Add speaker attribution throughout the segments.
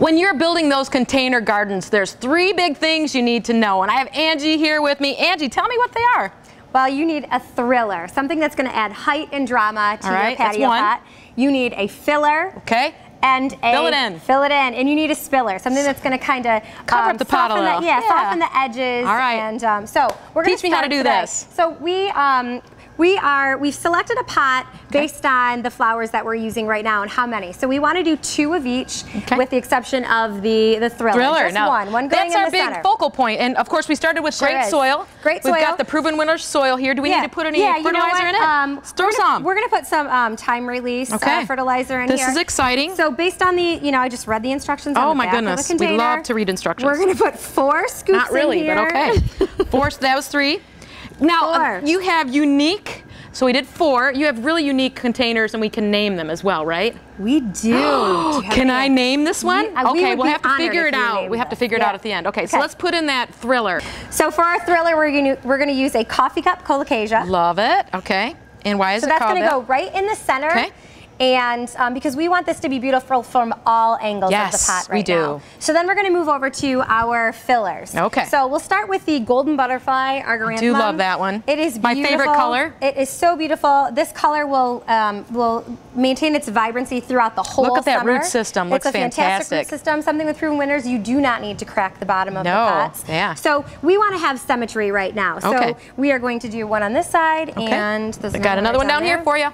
Speaker 1: When you're building those container gardens, there's 3 big things you need to know. And I have Angie here with me. Angie, tell me what they are.
Speaker 2: Well, you need a thriller, something that's going to add height and drama to your patio pot. You need a filler.
Speaker 1: Okay.
Speaker 2: And
Speaker 1: fill it in.
Speaker 2: Fill it in. And you need a spiller, something that's going to kind of
Speaker 1: cover up the pot a little.
Speaker 2: Soften the edges.
Speaker 1: All right.
Speaker 2: And so we're going to
Speaker 1: teach me how to do this.
Speaker 2: So we've selected a pot based on the flowers that we're using right now and how many. So we want to do 2 of each, with the exception of the thriller. Just one going
Speaker 1: that's
Speaker 2: in
Speaker 1: our
Speaker 2: the
Speaker 1: big
Speaker 2: center.
Speaker 1: focal point. And of course we started with great soil.
Speaker 2: Great soil.
Speaker 1: We've got the proven winner soil here. Do we need to put any fertilizer in it? Stir some.
Speaker 2: We're going to put some time release fertilizer in here.
Speaker 1: This is exciting.
Speaker 2: So based on the, I just read the instructions on the back of the container.
Speaker 1: We love to read instructions.
Speaker 2: We're going to put 4 scoops in here.
Speaker 1: Not really, but okay. 4, that was 3. Now, you have unique, so we did 4. You have really unique containers and we can name them as well, right?
Speaker 2: We do.
Speaker 1: Can I name this one? Okay, we'll have to figure it out. We have to figure it out at the end. Okay, so let's put in that thriller.
Speaker 2: So for our thriller, we're going to use a coffee cup colocasia.
Speaker 1: Love it. Okay. And why is it called that? So that's going to go
Speaker 2: right in the center. Okay. And because we want this to be beautiful from all angles of the pot right now. So then we're going to move over to our fillers.
Speaker 1: Okay.
Speaker 2: So we'll start with the golden butterfly argyranthemum.
Speaker 1: I do love that one.
Speaker 2: It is beautiful.
Speaker 1: My favorite color.
Speaker 2: It is so beautiful. This color will maintain its vibrancy throughout the whole summer.
Speaker 1: Look at that root system. Looks fantastic.
Speaker 2: It's a fantastic root system. Something with proven winners, you do not need to crack the bottom of the pots.
Speaker 1: Yeah.
Speaker 2: So we want to have symmetry right now. So we are going to do one on this side and
Speaker 1: I got another one down here for you.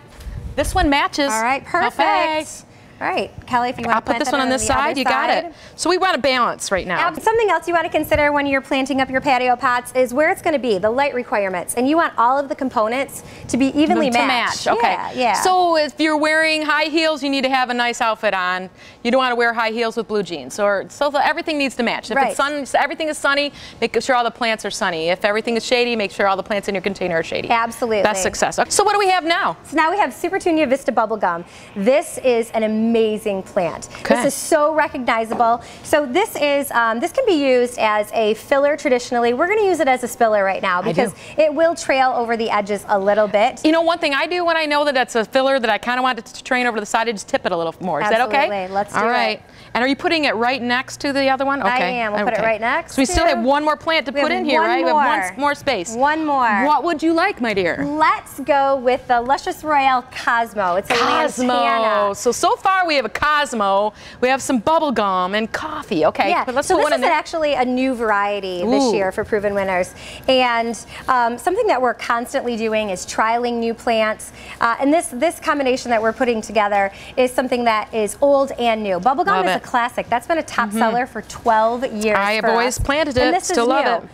Speaker 1: This one matches.
Speaker 2: All right, perfect. All right, Kelly, if you want to plant
Speaker 1: this one on this side, you got it. So we want to balance right now.
Speaker 2: Something else you want to consider when you're planting up your patio pots is where it's going to be, the light requirements. And you want all of the components to be evenly matched.
Speaker 1: Okay.
Speaker 2: Yeah.
Speaker 1: So if you're wearing high heels, you need to have a nice outfit on. You don't want to wear high heels with blue jeans. So everything needs to match. If it's everything is sunny, make sure all the plants are sunny. If everything is shady, make sure all the plants in your container are shady.
Speaker 2: Absolutely.
Speaker 1: That's success. So what do we have now?
Speaker 2: So now we have Supertunia Vista Bubblegum. This is an amazing plant. This is so recognizable. So this can be used as a filler traditionally. We're going to use it as a spiller right now because it will trail over the edges a little bit.
Speaker 1: You know, one thing I do when I know that that's a filler that I kind of want it to train over to the side, I just tip it a little more. Is that okay?
Speaker 2: Absolutely. Let's do it.
Speaker 1: All right. And are you putting it right next to the other one? Okay.
Speaker 2: I am. We'll put it right next.
Speaker 1: So we still have one more plant to put in here, right? We have one more space.
Speaker 2: One more.
Speaker 1: What would you like, my dear?
Speaker 2: Let's go with the Luscious Royale Cosmo. It's a Lantana.
Speaker 1: So far we have a Cosmo, we have some bubblegum and coffee. Okay,
Speaker 2: yeah.
Speaker 1: But let's
Speaker 2: so
Speaker 1: put
Speaker 2: this
Speaker 1: one in
Speaker 2: is
Speaker 1: there.
Speaker 2: Actually a new variety this year for proven winners. And something that we're constantly doing is trialing new plants. And this combination that we're putting together is something that is old and new. Bubblegum is a classic. That's been a top seller for 12 years.
Speaker 1: I have always planted it.
Speaker 2: And this
Speaker 1: Still love it.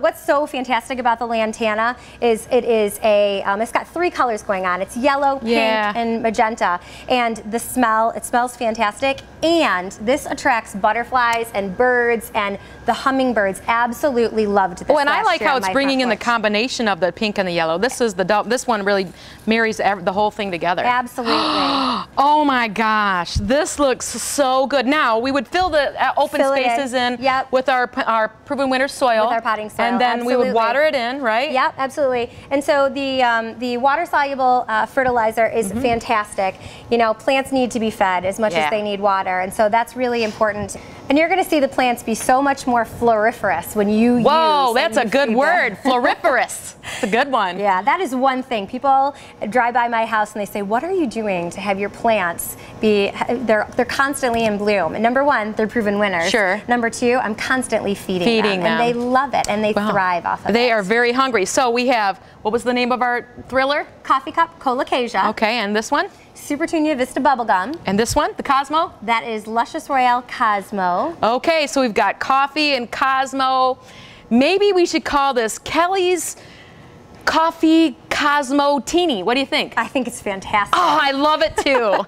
Speaker 2: What's so fantastic about the Lantana is it's got 3 colors going on. It's yellow, pink, and magenta. And it smells fantastic. And this attracts butterflies and birds, and the hummingbirds absolutely loved this.
Speaker 1: Oh, and I like how it's bringing in the combination of the pink and the yellow. This one really marries the whole thing together.
Speaker 2: Absolutely.
Speaker 1: Oh my gosh, this looks so good. Now we would fill the open spaces in with our proven winner soil.
Speaker 2: With our potting soil.
Speaker 1: And then we would water it in, right?
Speaker 2: Yep, absolutely. And so the water-soluble fertilizer is fantastic. You know, plants need to be fed as much as they need water, and so that's really important. And you're going to see the plants be so much more floriferous when you use.
Speaker 1: Whoa, that's a good word, floriferous. It's a good one.
Speaker 2: Yeah, that is one thing. People drive by my house and they say, "What are you doing to have your plants be? They're constantly in bloom." And number 1, they're proven winners.
Speaker 1: Sure.
Speaker 2: Number 2, I'm constantly feeding them, and they love it, and they thrive off of it.
Speaker 1: They are very hungry. So we have, what was the name of our thriller?
Speaker 2: Coffee Cup Colocasia.
Speaker 1: Okay, and this one?
Speaker 2: Supertunia Vista Bubblegum.
Speaker 1: And this one, the Cosmo?
Speaker 2: That is Luscious Royale Cosmo.
Speaker 1: Okay, so we've got coffee and Cosmo. Maybe we should call this Kelly's Coffee Cosmo Teeny. What do you think?
Speaker 2: I think it's fantastic.
Speaker 1: Oh, I love it too.